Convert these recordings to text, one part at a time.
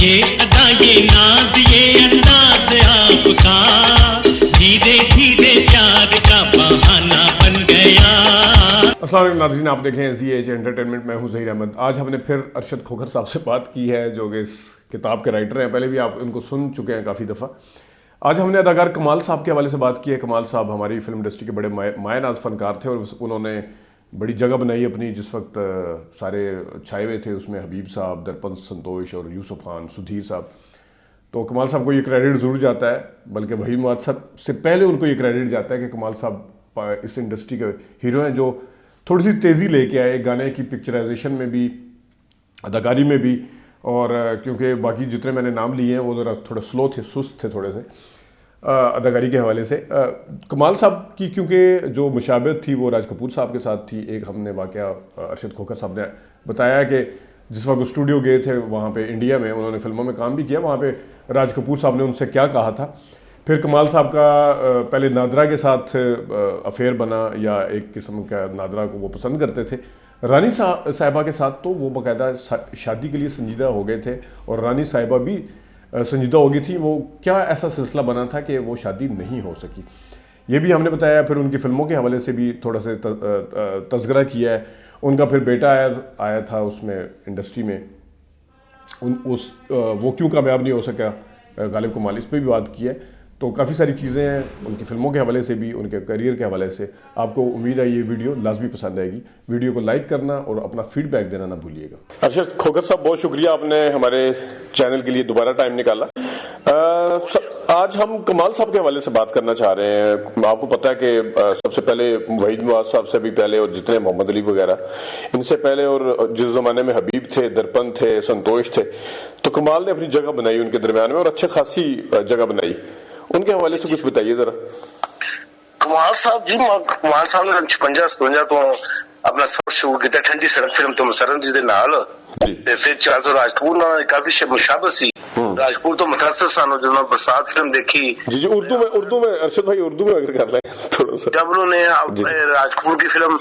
یہ ادا یہ ناز یہ انداز آپ کا دھیرے دھیرے پیار کا بہانہ بن گیا. السلام علیکم ناظرین، آپ دیکھ رہے ہیں زی ایچ انٹرٹینمنٹ. میں ہوں ظہیر احمد. آج ہم نے پھر ارشد کھوکھر صاحب سے بات کی ہے جو کہ اس کتاب کے رائٹر ہیں. پہلے بھی آپ ان کو سن چکے ہیں کافی دفعہ. آج ہم نے اداکار کمال صاحب کے حوالے سے بات کی ہے. کمال صاحب ہماری فلم انڈسٹری کے بڑے مایہ ناز فنکار تھے اور انہوں نے بڑی جگہ بنائی اپنی. جس وقت سارے چھائے ہوئے تھے اس میں حبیب صاحب، درپن سنتوش اور یوسف خان، سدھیر صاحب. تو کمال صاحب کو یہ کریڈٹ ضرور جاتا ہے، بلکہ وحید مواد سے پہلے ان کو یہ کریڈٹ جاتا ہے کہ کمال صاحب اس انڈسٹری کے ہیرو ہیں جو تھوڑی سی تیزی لے کے آئے گانے کی پکچرائزیشن میں بھی، اداکاری میں بھی. اور کیونکہ باقی جتنے میں نے نام لیے ہیں وہ ذرا تھوڑے سلو تھے، سست تھے تھوڑے سے اداکاری کے حوالے سے. کمال صاحب کی کیونکہ جو مشابہت تھی وہ راج کپور صاحب کے ساتھ تھی. ایک ہم نے واقعہ ارشد کھوکھر صاحب نے بتایا کہ جس وقت وہ اسٹوڈیو گئے تھے وہاں پہ انڈیا میں، انہوں نے فلموں میں کام بھی کیا، وہاں پہ راج کپور صاحب نے ان سے کیا کہا تھا. پھر کمال صاحب کا پہلے نادرہ کے ساتھ افیئر بنا، یا ایک قسم کا نادرہ کو وہ پسند کرتے تھے. رانی صاحبہ کے ساتھ تو وہ باقاعدہ شادی کے لیے سنجیدہ ہو گئے تھے اور رانی صاحبہ بھی سنجیدہ ہو گئی تھی. وہ کیا ایسا سلسلہ بنا تھا کہ وہ شادی نہیں ہو سکی، یہ بھی ہم نے بتایا. پھر ان کی فلموں کے حوالے سے بھی تھوڑا سا تذکرہ کیا ہے. ان کا پھر بیٹا آیا تھا اس میں انڈسٹری میں، وہ کیوں کامیاب نہیں ہو سکا، غالب کمال، اس پہ بھی بات کی ہے. تو کافی ساری چیزیں ہیں ان کی فلموں کے حوالے سے بھی، ان کے کیریئر کے حوالے سے. آپ کو امید ہے یہ ویڈیو لازمی پسند آئے گی. ویڈیو کو لائک کرنا اور اپنا فیڈ بیک دینا نہ بھولیے گا. ارشد کھوکھر صاحب، بہت شکریہ، آپ نے ہمارے چینل کے لیے دوبارہ ٹائم نکالا. آج ہم کمال صاحب کے حوالے سے بات کرنا چاہ رہے ہیں. آپ کو پتہ ہے کہ سب سے پہلے وحید مواد صاحب سے بھی پہلے، اور جتنے محمد علی وغیرہ ان سے پہلے، اور جس زمانے میں حبیب تھے، درپن تھے، سنتوش تھے، تو کمال نے اپنی جگہ بنائی ان کے درمیان میں اور اچھے خاصی جگہ بنائی. ان کے حوالے سے کچھ بتائیے ذرا. کمال صاحب جی، کمال صاحب نے 56-57 تو اپنا سب شروع کیا ٹھنڈی سڑک فلم تو مسرن جی دے نال. پھر چار تو راجپور نال کافی مشابہت سی. راجپور تو متاثر سن جب برسات فلم دیکھی. جی اردو میں ارشد بھائی اردو میں اگر کر رہے ہیں تھوڑا سا. جب انہوں نے راجپور کی فلم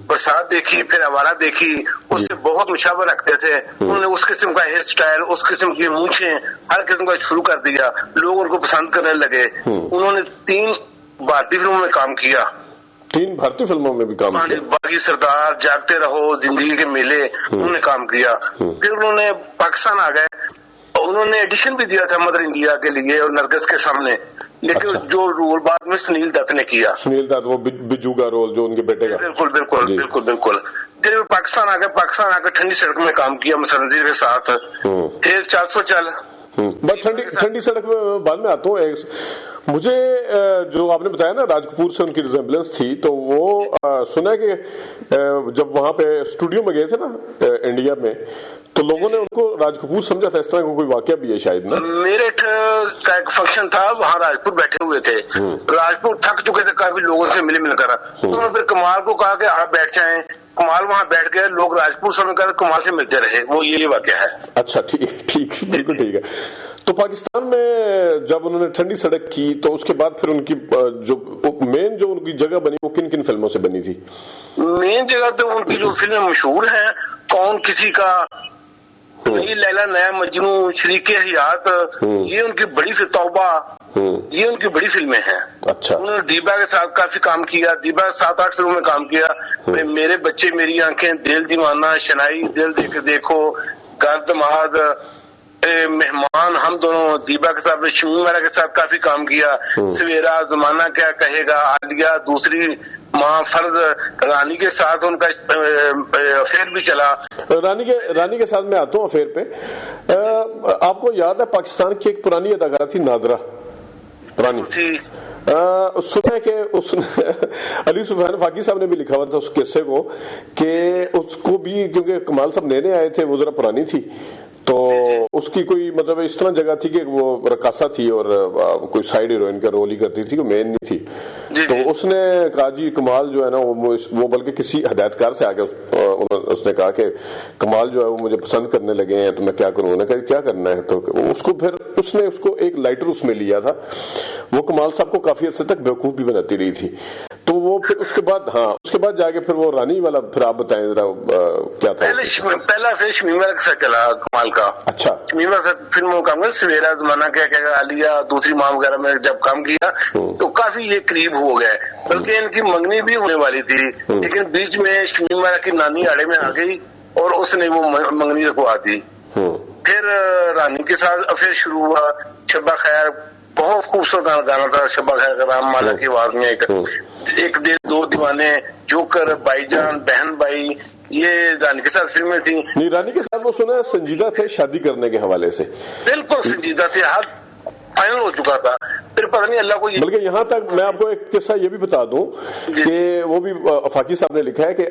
برسات دیکھی، پھر آوارہ دیکھی، اس سے بہت مشابہ رکھتے تھے. انہوں نے اس قسم کا ہیئر سٹائل، اس قسم کی مونچھیں، ہر قسم کا شروع کر دیا. لوگ ان کو پسند کرنے لگے. انہوں نے 3 بھارتی فلموں میں کام کیا. 3 بھارتی فلموں میں بھی کام کیا. باقی سردار، جاگتے رہو، زندگی کے میلے، انہوں نے کام کیا. پھر انہوں نے پاکستان آ گئے. انہوں نے ایڈیشن بھی دیا تھا مدر انڈیا کے لیے اور نرگس کے سامنے، لیکن جو رول بعد میں سنیل دت نے کیا. سنیل دت، وہ بجو کا رول جو ان کے بیٹے کا. بالکل. پھر پاکستان آ گئے. پاکستان آ کر ٹھنڈی سڑک میں کام کیا مسرنزیر کے ساتھ. پھر 400 چل. بس ٹھنڈی سڑک میں بعد میں آتا ہوں. مجھے جو آپ نے بتایا نا راج کپور سے ان کی ریزمبلنس تھی، تو وہ سنا ہے کہ جب وہاں پہ اسٹوڈیو میں گئے تھے نا انڈیا میں، تو لوگوں نے ان کو راج کپور سمجھا تھا. اس طرح کا کوئی واقعہ بھی ہے شاید نا. میرٹھ کا ایک فنکشن تھا، وہاں راجپور بیٹھے ہوئے تھے. راجپور تھک چکے تھے کافی لوگوں سے مل کر. انہوں نے پھر کمال کو کہا کہ آپ بیٹھ جائیں. کمال وہاں بیٹھ گئے. لوگ راجپور سمجھ کر کمال سے ملتے رہے. وہ یہ واقعہ ہے. اچھا، ٹھیک، بالکل ٹھیک ہے. تو پاکستان میں جب انہوں نے ٹھنڈی سڑک کی تو اس کے بعد پھر ان کی جو مین جو ان کی جگہ بنی وہ کن فلموں سے بنی تھی؟ مین جگہ تو ان کی جو فلمیں مشہور ہیں، کون کسی کا، نئی لیلا نیا مجنو، شریک حیات، یہ ان کی بڑی توبہ، یہ ان کی بڑی فلمیں ہیں. اچھا. انہوں نے دیبا کے ساتھ کافی کام کیا. دیبا 7-8 فلموں میں کام کیا. میرے بچے میری آنکھیں، دل دیوانہ، شنائی، دل دے کے دیکھو، گردماد، مہمان، ہم دونوں. دیبا کے ساتھ شمی میرا کے ساتھ کافی کام کیا. سویرا، زمانہ کیا کہے گا، عالیہ، دوسری ماں، فرض. رانی کے ساتھ ان کا افیئر بھی چلا. رانی کے ساتھ میں آتا ہوں افیئر پہ. آپ کو یاد ہے پاکستان کی ایک پرانی اداکارہ تھی نادرہ، پرانی تھی. سنا ہے کہ اس علی سفیان فاقی صاحب نے بھی لکھا ہوا تھا اس قصے کو کہ اس کو بھی کیونکہ کمال صاحب نئے آئے تھے، وہ ذرا پرانی تھی، تو اس کی کوئی مطلب اس طرح جگہ تھی کہ وہ رقاصہ تھی اور کوئی سائیڈ ہیروئن کا رول ہی کرتی تھی، وہ مین نہیں تھی. تو اس نے کہا جی کمال جو ہے نا وہ بلکہ کسی ہدایتکار سے آ کے اس نے کہا کہ کمال جو ہے وہ مجھے پسند کرنے لگے ہیں تو میں کیا کروں. کہا کیا کرنا ہے. تو اس کو پھر اس نے ایک لائٹر اس میں لیا تھا. وہ کمال صاحب کو کافی عرصے تک بیوقوف بھی بناتی رہی تھی. تو وہ پھر اس کے بعد اس کے بعد جا کے پھر وہ رانی والا پھر آپ بتائیں ذرا کیا تھا؟ پہلا پھر شمیمہ کے ساتھ چلا کمال کا. اچھا. شمیمہ سے فلموں میں کام کیا, سویرا زمانہ کیا عالیہ, دوسری ماں وغیرہ میں جب کام کیا تو کافی یہ قریب ہو گئے, بلکہ ان کی منگنی بھی ہونے والی تھی, لیکن بیچ میں شمیمہ کی نانی آڑے میں آ گئی اور اس نے وہ منگنی رکھوا دی. پھر رانی کے ساتھ افیئر شروع ہوا. شبہ خیر بہت خوبصورت گانا تھا, شبہ خیر کا رام مالا کی آواز میں, ایک دو دیوانے, جوکر, بائی جان, بہن بھائی, یہ رانی کے ساتھ فلمیں تھیں. نہیں, رانی کے ساتھ وہ سنا سنجیدہ تھے شادی کرنے کے حوالے سے, بالکل سنجیدہ تھے, حد فائنل ہو چکا تھا. پھر پتہ نہیں اللہ کو, بلکہ یہاں تک میں آپ کو ایک قصہ یہ بھی بتا دوں کہ وہ بھی آفاقی صاحب نے لکھا ہے کہ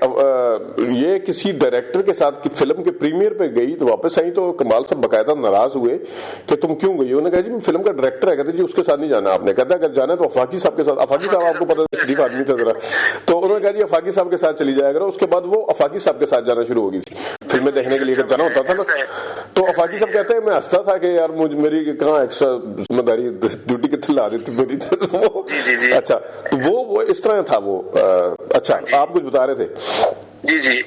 یہ کسی ڈائریکٹر کے ساتھ فلم کے پریمیئر پہ گئی تو واپس آئی تو کمال صاحب باقاعدہ ناراض ہوئے کہ تم کیوں گئی. انہوں نے کہا جی فلم کا ڈائریکٹر ہے, کہتے جی اس کے ساتھ نہیں جانا آپ نے. کہتا اگر جانا ہے تو آفاقی صاحب کے ساتھ. آفاقی صاحب آپ کو پتا شریف آدمی تھا ذرا, تو انہوں نے کہا جی آفاقی صاحب کے ساتھ چلی جائے گا. اس کے بعد وہ آفاقی صاحب کے ساتھ جانا شروع ہو گئی تھی فلمیں دیکھنے کے لیے جانا ہوتا تھا نا. تو آفاقی صاحب کہتے ہیں میں ہنستا تھا کہ یار میری کہاں ایکسٹرا ذمہ داری ڈیوٹی کتنے لا رہی تھی میری. اچھا, تو وہ اس طرح تھا وہ. اچھا, آپ کچھ بتا رہے تھے. جی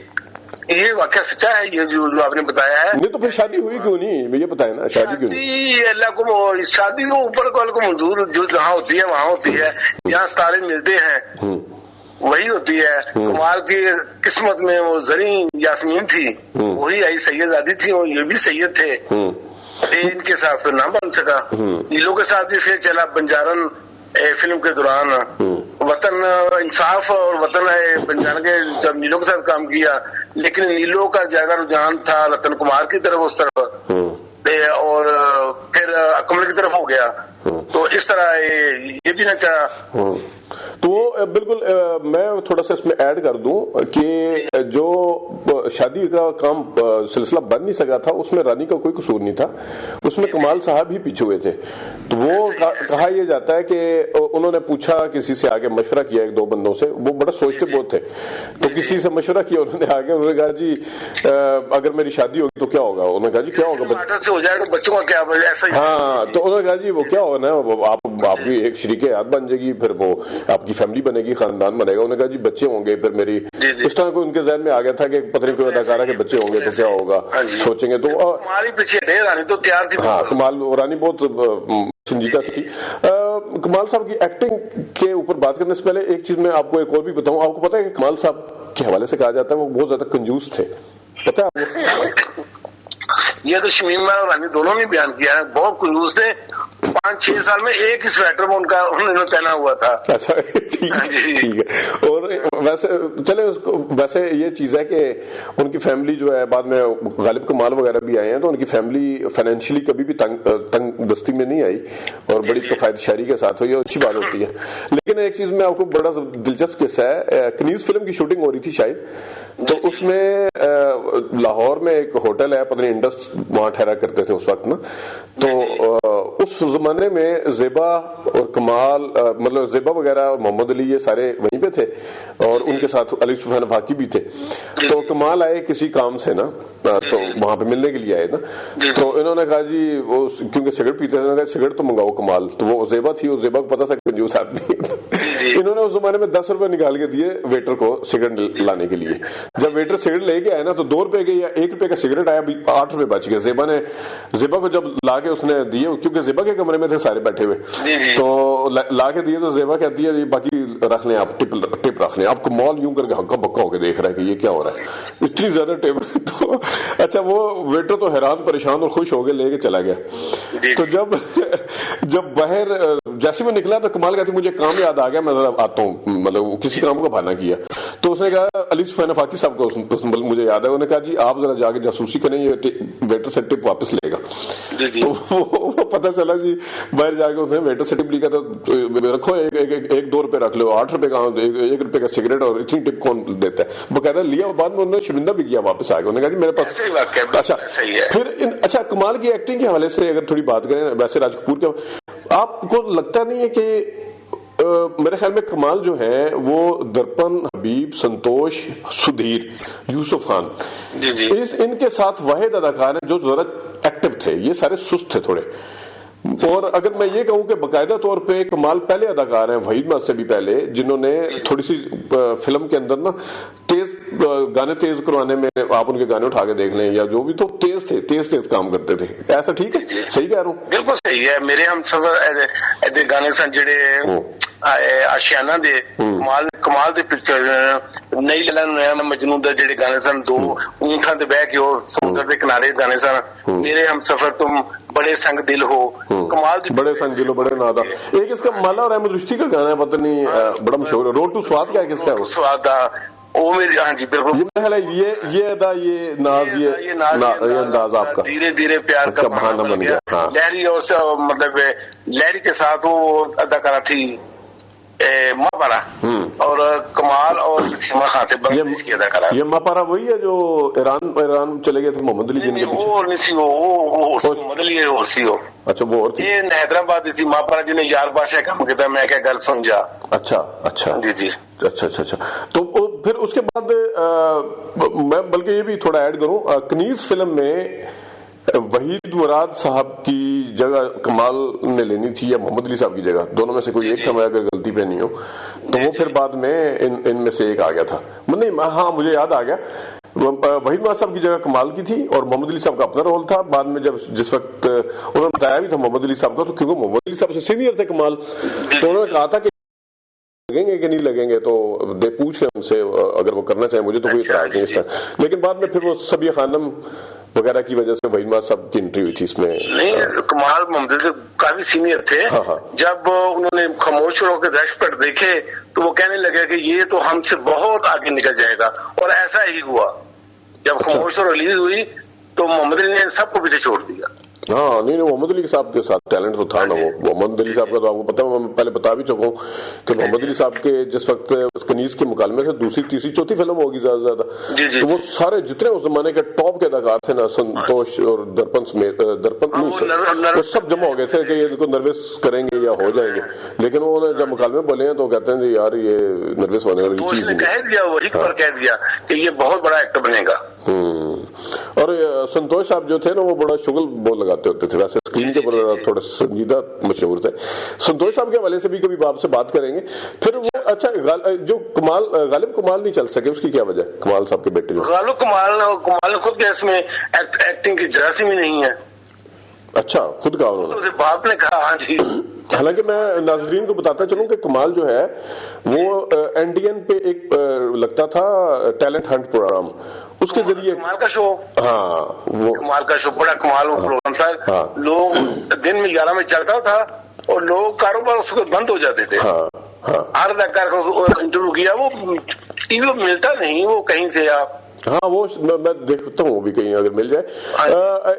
یہ واقعہ سچا ہے, یہ جو آپ نے بتایا ہے. نہیں تو پھر شادی ہوئی کیوں نہیں, یہ بتائیں نا, شادی کیوں نہیں؟ اللہ کو شادی تو اوپر کو منظور, جو جہاں ہوتی ہے وہاں ہوتی ہے, جہاں ستارے ملتے ہیں وہی ہوتی ہے. کمال کی قسمت میں وہ زریں یاسمین تھی, وہی آئی سید آدی تھی, اور یہ بھی سید تھے. ان کے ساتھ پھر نہ بن سکا. نیلو کے ساتھ بھی پھر چلا بنجارن فلم کے دوران. وطن انصاف اور وطن بنجارن کے جب نیلو کے ساتھ کام کیا, لیکن نیلو کا زیادہ رجحان تھا رتن کمار کی طرف اس طرف, اور پھر کمل کی طرف ہو گیا. تو اس طرح یہ بھی نہ چاہا. تو بالکل میں تھوڑا سا اس میں ایڈ کر دوں کہ جو شادی کا کام سلسلہ بن نہیں سکا تھا اس میں رانی کا کوئی قصور نہیں تھا, اس میں کمال صاحب ہی پیچھے ہوئے تھے. تو وہ کہا یہ جاتا ہے کہ انہوں نے پوچھا کسی سے آگے مشورہ کیا, ایک دو بندوں سے, وہ بڑا سوچتے بہت تھے, تو کسی سے مشورہ کیا انہوں نے آگے, انہوں نے کہا جی اگر میری شادی ہوگی تو کیا ہوگا. انہوں نے کہا جی کیا ہوگا بچوں کا کیا, ہاں. تو انہوں نے کہا جی وہ کیا ہوگا نا, آپ کی ایک شریک حیات بن جائے گی, پھر وہ آپ کی فیملی بنے گی, خاندان بنے گا. انہوں نے کہا جی بچے ہوں گے, پھر میری اس طرح کو ان کے ذہن میں آ گیا تھا کہ پتہ نہیں کوئی اداکارہ کے بچے ہوں گے تو کیا ہوگا, سوچیں گے. تو ہماری پیچھے رانی تو تیار تھی. ہاں, کمال رانی بہت سنجیدہ تھی. کمال صاحب کی ایکٹنگ کے اوپر بات کرنے سے پہلے ایک چیز میں آپ کو ایک اور بھی بتاؤں. آپ کو پتا ہے کہ کمال صاحب کے حوالے سے کہا جاتا ہے وہ بہت زیادہ کنجوس تھے, پتا ہے آپ کو؟ یہ تو شمیمہ اور رانی دونوں نے بیان کیا ہے, بہت کنجوس تھے. 5-6 سال میں ایک ہی سویٹر میں انہوں نے پہنا ہوا تھا. اچھا ٹھیک ہے. اور ویسے چلے ویسے یہ چیز ہے کہ ان کی فیملی جو ہے بعد میں غالب کمال وغیرہ بھی آئے ہیں, تو ان کی فیملی فائنینشلی کبھی بھی تنگ دستی میں نہیں آئی اور بڑی کفایت شہری کے ساتھ ہوئی, اچھی بات ہوتی ہے. لیکن ایک چیز میں آپ کو بڑا دلچسپ قصہ ہے, کنیز فلم کی شوٹنگ ہو رہی تھی شاید, تو اس میں لاہور میں ایک ہوٹل ہے, پتہ نہیں انڈس وہاں ٹھہرا کرتے تھے اس وقت نا. تو اس زمانے میں زیبا اور کمال, مطلب زیبا وغیرہ اور محمد علی یہ سارے وہیں پہ تھے, اور ان کے ساتھ علی سفیان فاقی بھی تھے. تو کمال آئے کسی کام سے نا, تو وہاں پہ ملنے کے لیے آئے نا. تو انہوں نے کہا جی وہ کیونکہ سگریٹ پیتے تھے, سگریٹ تو منگاؤ کمال. تو وہ زیبا تھی, اس زیبا کو پتا تھا کنجوس آدمی. انہوں نے اس زمانے میں 10 روپے نکال کے دیے ویٹر کو سگریٹ لانے کے لیے. جب ویٹر سگریٹ لے کے آئے نا تو 2 روپے کے یا 1 روپے کا سگریٹ آیا, 8 روپے بچ گئے. زیبا کو جب لا کے اس نے دیے, کیونکہ زیبا کے کمرے میں تھے سارے بیٹھے ہوئے, تو لا کے دیے. تو زیبا کہتی ہے باقی رکھ لیں آپ, ٹپ رکھ لیں آپ. کمال یوں کر کے ہکا بکا ہو کے دیکھ رہا ہے کہ یہ کیا ہو رہا ہے, اتنی زیادہ ٹپ. تو اچھا وہ ویٹر تو حیران پریشان اور خوش ہو گئے, لے کے چلا گیا. تو جب باہر جیسے میں نکلا تو کمال کہتی مجھے کام یاد آ گیا, میں آتا ہوں, مطلب کسی کام کو بہانا کیا. تو اس نے کہا علی سفیان فاقی صاحب کو مجھے یاد ہے, انہوں نے کہا جی آپ ذرا جا کے جاسوسی کریں, یہ ویٹر سے ٹپ واپس لے گا. وہ پتا چلا جی باہر جا کے اس نے ویٹر سے ٹپ لکھا, تو رکھو 1-2 روپے رکھ لو, 8 روپے کا 1 روپے کا سگریٹ, اور اتنی ٹپ کون دیتا ہے. باقاعدہ لیا, بعد میں انہوں نے شرمندہ بھی کیا, واپس آ گیا. انہوں نے کہا جی میرے پاس. اچھا پھر اچھا کمال کی ایکٹنگ کے حوالے سے اگر تھوڑی بات کریں, ویسے راج کپور کے آپ کو لگتا نہیں ہے کہ میرے خیال میں کمال جو ہے وہ درپن, حبیب, سنتوش, سدھیر, یوسف خان, ان کے ساتھ واحد اداکار ہیں جو ذرا ایکٹیو تھے. یہ سارے سست تھے تھوڑے. اور اگر میں یہ کہوں کہ باقاعدہ طور پہ کمال پہلے اداکار ہیں وحید ماس سے بھی پہلے، جنہوں نے تھوڑی سی فلم کے اندر نا تیز گانے تیز کروانے میں آپ ان کے گانے اٹھا کے دیکھ لیں یا جو بھی، تو تیز تھے، تیز کام کرتے تھے. ایسا ٹھیک ہے؟ صحیح کہہ رہا ہوں؟ بالکل صحیح ہے. میرے ہم سفر ایدے گانے سن جڑے آشیانہ دے کمال دے پکچر نئی للن نیا مجنون دے جڑے گانے سن، دو اونٹاں تے بیٹھ کے اور سمندر دے کنارے گانے سن. میرے ہم سفر تم بڑے سنگ دل ہو، کمال دے بڑے سنگ دل ہو، بڑے نادا. ایک اس کا مالا اور احمد رشتی کا گانا ہے، پتہ نہیں بڑا مشہور ہے، روڈ ٹو سواد کا ہے، کس کا ہے وہ؟ سواد دا وہ میری، ہاں جی بالکل. یہ ادا، یہ ناز، یہ انداز آپ کا دھیرے دھیرے پیار کا بہانہ بن گیا. لہری اور مطلب لہری کے ساتھ وہ اداکارہ تھی ماپارا، اور کمال اور سیما خان تھے بنگلادیش کی اداکارہ. یہ ماپارا وہی ہے جو ایران چلے گئے تھے محمد علی جن کے پیچھے؟ وہ نہیں سی، وہ محمد علی اور سی ہو. اچھا وہ اور تھی. یہ حیدرآباد سی ماپارا جنہیں یار بادشاہ کام کیا، میں کیا گل سن جا. اچھا اچھا جی جی اچھا. تو پھر اس کے بعد میں بلکہ یہ بھی تھوڑا ایڈ کروں، کنیز فلم میں وحید مراد صاحب کی جگہ کمال نے لینی تھی یا محمد علی صاحب کی جگہ، دونوں میں سے کوئی ایک تھا، میں اگر غلطی پہ نہیں ہوں تو وہ پھر بعد میں ان میں سے ایک آ گیا تھا. نہیں ہاں مجھے یاد آ گیا، وحید مراد صاحب کی جگہ کمال کی تھی اور محمد علی صاحب کا اپنا رول تھا. بعد میں جس وقت انہوں نے بتایا بھی تھا محمد علی صاحب کا، تو کیونکہ محمد علی صاحب سے سینئر تھے کمال، تو انہوں نے کہا تھا کہ لگیں گے کہ نہیں لگیں گے، تو پوچھ لیں ان سے اگر وہ کرنا چاہیں، مجھے تو کوئی اعتراض نہیں اس کا. لیکن بعد میں پھر وہ سبیہ خانم وغیرہ کی وجہ سے وحید مراد صاحب کی انٹری ہوئی تھی اس میں. نہیں، کمال محمد سے کافی سینئر تھے. جب انہوں نے خاموش ہو کے دہشت گرد دیکھے تو وہ کہنے لگے کہ یہ تو ہم سے بہت آگے نکل جائے گا، اور ایسا ہی ہوا. جب خاموش ریلیز ہوئی تو محمد علی نے سب کو پیچھے چھوڑ دیا. ہاں نہیں محمد علی صاحب کے ساتھ ٹیلنٹ تو تھا نا. وہ محمد علی صاحب کا تو آپ کو پتا، میں پہلے بتا بھی چکا ہوں کہ محمد علی صاحب کے جس وقت کنیز کے مکالمے سے دوسری تیسری چوتھی فلم ہوگی زیادہ زیادہ، تو وہ سارے جتنے اس زمانے کے ٹاپ کے اداکار تھے نا، سنتوش اور درپن سمیت، وہ سب جمع ہو گئے تھے کہ یہ کو نروس کریں گے یا ہو جائیں گے. لیکن انہوں نے جب مکالمے بولے ہیں تو کہتے ہیں یار یہ نروس ہونے والی چیز کہہ دیا کہ یہ بہت بڑا ایکٹر بنے گا. اور سنتوش صاحب جو تھے نا وہ بڑا شغل بہت لگاتے ہوتے تھے، ویسے اسکرین کے اوپر تھوڑا سنجیدہ مشہور تھے. سنتوش صاحب کے حوالے سے بھی کبھی آپ سے بات کریں گے. پھر وہ اچھا جو غالب کمال نہیں چل سکے، اس کی کیا وجہ؟ کمال صاحب کے بیٹے جو غالب کمال خود کے اس میں ایکٹنگ کی جراثیم ہی نہیں ہے. اچھا خود کہا انہوں نے، باپ نے کہا. ہاں جی. حالانکہ میں ناظرین کو بتاتا چلوں کہ کمال جو ہے وہ این ڈی این پہ ایک لگتا تھا ٹیلنٹ ہنٹ پروگرام، اس کے ذریعے کمال کا شو، ہاں وہ کمال کا شو بڑا کمال پروگرام تھا. لوگ دن میں 11 میں چلتا تھا اور لوگ کاروبار اس کو بند ہو جاتے تھے. ہر اداکار کو انٹرویو کیا، وہ ٹی وی پہ ملتا نہیں وہ کہیں سے. آپ ہاں وہ میں دیکھتا ہوں وہ بھی کہیں اگر مل جائے.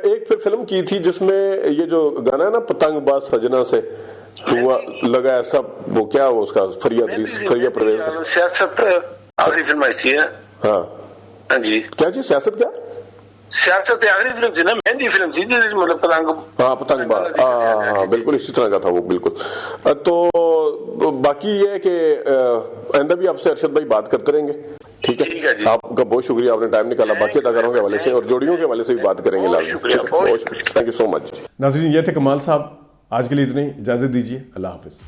ایک پھر فلم کی تھی جس میں یہ جو گانا ہے نا پتنگ باز سجنا سے ہوا لگا ایسا، وہ کیا وہ اس کا فریہ پرویز کا سیاست آخری فلم ایسی ہے. ہاں جی. کیا چیز سیاست؟ کیا سیاست آخری فلم تھی نا، مہندی فلم تھی مطلب پتنگ. ہاں پتنگ باز، ہاں بالکل اسی طرح کا تھا وہ بالکل. تو باقی یہ ہے کہ آئندہ بھی آپ سے ارشد بھائی بات کرتے رہیں گے. ٹھیک ہے جی. آپ کا بہت شکریہ، آپ نے ٹائم نکالا. باقی اداکاروں کے حوالے سے اور جوڑیوں کے حوالے سے بھی بات کریں گے. بہت شکریہ. تھینک یو سو مچ. ناظرین یہ تھے کمال صاحب، آج کے لیے اتنے ہی، اجازت دیجیے. اللہ حافظ.